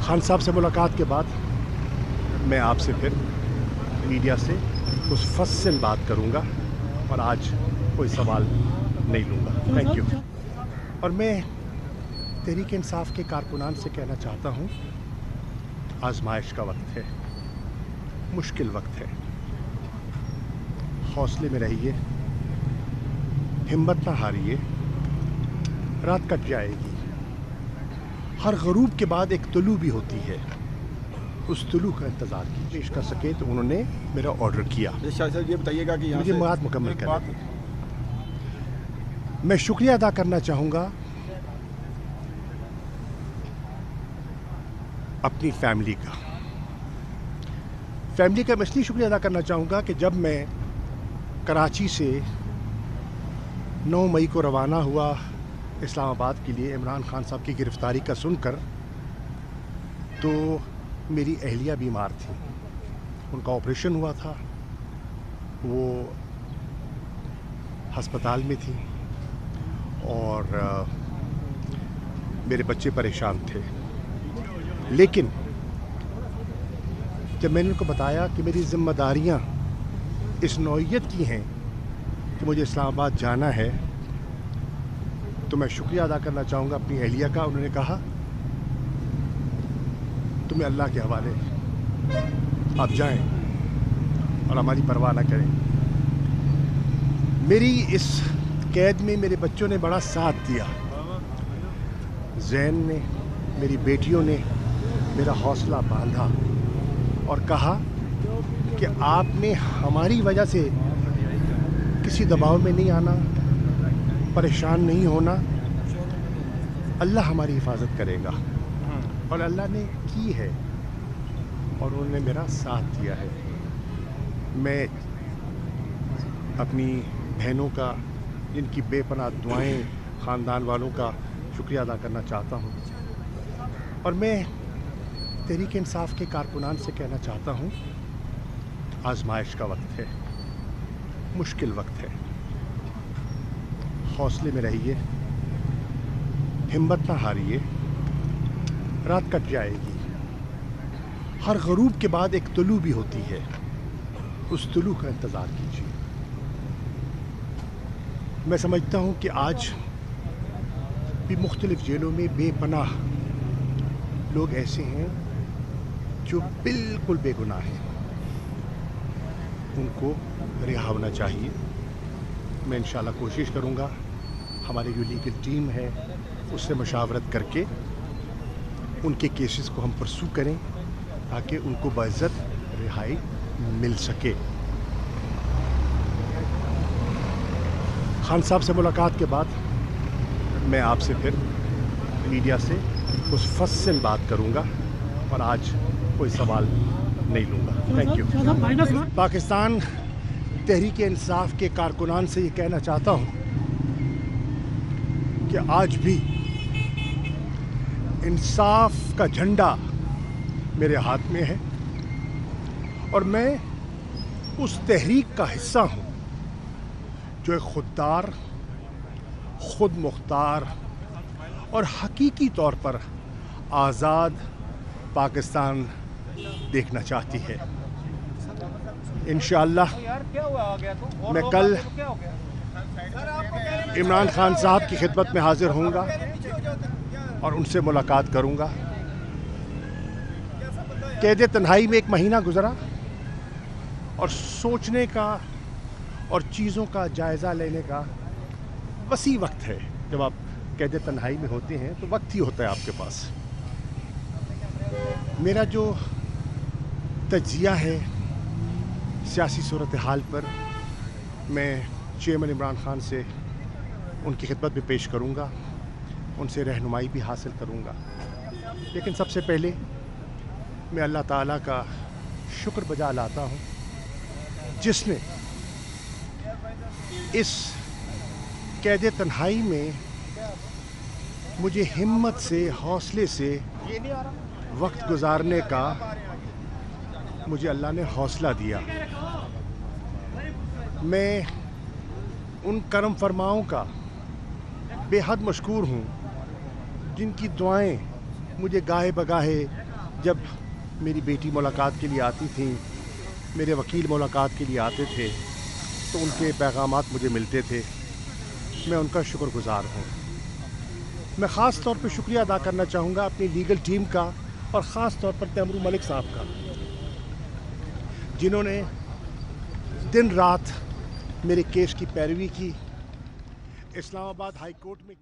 खान साहब से मुलाकात के बाद मैं आपसे फिर मीडिया से कुछ फस्सिल बात करूंगा और आज कोई सवाल नहीं लूँगा। Thank you. और मैं तहरीक इंसाफ के कारकुनान से कहना चाहता हूँ, आजमाइश का वक्त है, मुश्किल वक्त है, हौसले में रहिए, हिम्मत ना हारिए, रात कट जाएगी। हर गरूब के बाद एक तुलू भी होती है, उस तुलू का इंतज़ार कीजिए। पेश कर सके तो उन्होंने मेरा ऑर्डर किया। शाह साहब ये बताइएगा कि मुझे बात मुकम्मल करना है। मैं शुक्रिया अदा करना चाहूँगा अपनी फैमिली का मैं इसलिए शुक्रिया अदा करना चाहूँगा कि जब मैं कराची से 9 मई को रवाना हुआ इस्लामाबाद के लिए इमरान खान साहब की गिरफ़्तारी का सुनकर, तो मेरी अहलिया बीमार थी, उनका ऑपरेशन हुआ था, वो अस्पताल में थी और मेरे बच्चे परेशान थे। लेकिन जब मैंने उनको बताया कि मेरी ज़िम्मेदारियां इस नौइयत की हैं कि मुझे इस्लामाबाद जाना है, तो मैं शुक्रिया अदा करना चाहूँगा अपनी अहलिया का। उन्होंने कहा तुम्हें अल्लाह के हवाले, आप जाएं और हमारी परवाह ना करें। मेरी इस कैद में मेरे बच्चों ने बड़ा साथ दिया। जैन ने, मेरी बेटियों ने मेरा हौसला बांधा और कहा कि आपने हमारी वजह से किसी दबाव में नहीं आना, परेशान नहीं होना, अल्लाह हमारी हिफाजत करेगा। और अल्लाह ने की है और उन्होंने मेरा साथ दिया है। मैं अपनी बहनों का, जिनकी बेपनाह दुआएं, ख़ानदान वालों का शुक्रिया अदा करना चाहता हूँ। और मैं तहरीक इंसाफ के कारकुनान से कहना चाहता हूँ, आजमाइश का वक्त है, मुश्किल वक्त है, हौसले में रहिए, हिम्मत ना हारिए, रात कट जाएगी। हर गरूब के बाद एक तुलू भी होती है, उस तुलू का इंतज़ार कीजिए। मैं समझता हूँ कि आज भी मुख्तलिफ जेलों में बेपनाह लोग ऐसे हैं जो बिल्कुल बेगुनाह हैं, उनको रिहा होना चाहिए। मैं इंशाल्लाह कोशिश करूँगा, हमारी जो लीगल टीम है उससे मशावरत करके उनके केसेस को हम परसू करें ताकि उनको बाइज़्ज़त रिहाई मिल सके। खान साहब से मुलाकात के बाद मैं आपसे फिर मीडिया से कुछ फस्सिल बात करूंगा और आज कोई सवाल नहीं लूँगा। Thank you. पाकिस्तान तहरीक इंसाफ के कारकुनान से ये कहना चाहता हूँ कि आज भी इंसाफ का झंडा मेरे हाथ में है और मैं उस तहरीक का हिस्सा हूँ जो एक खुददार, खुद मुख्तार और हकीकी तौर पर आज़ाद पाकिस्तान देखना चाहती है। इंशाअल्लाह मैं कल इमरान खान साहब की खिदमत में हाजिर होऊंगा और उनसे मुलाकात करूंगा। कैद तन्हाई में 1 महीना गुजरा और सोचने का और चीज़ों का जायज़ा लेने का वसी वक्त है। जब आप कैद तन्हाई में होते हैं तो वक्त ही होता है आपके पास। मेरा जो तज्ज़िया है सियासी सूरत हाल पर, मैं चेयरमैन इमरान खान से उनकी खिदमत में पेश करूंगा, उनसे रहनुमाई भी हासिल करूंगा। लेकिन सबसे पहले मैं अल्लाह ताला का शुक्र बजा लाता हूं जिसने इस कैद तन्हाई में मुझे हिम्मत से, हौसले से वक्त गुजारने का मुझे अल्लाह ने हौसला दिया। मैं उन करम फरमाओं का बेहद मशकूर हूँ जिनकी दुआएं मुझे गाहे बगाहे جب میری بیٹی ملاقات کے لیے آتی تھیں، میرے وکیل ملاقات کے لیے آتے تھے تو ان کے پیغامات مجھے ملتے تھے. میں ان کا شکر گزار ہوں. میں خاص طور پہ شکریہ ادا کرنا چاہوں گا اپنی لیگل ٹیم کا اور خاص طور پر تیمور ملک صاحب کا، جنہوں نے دن رات میرے کیس کی پیروی کی. اسلام آباد ہائی کورٹ میں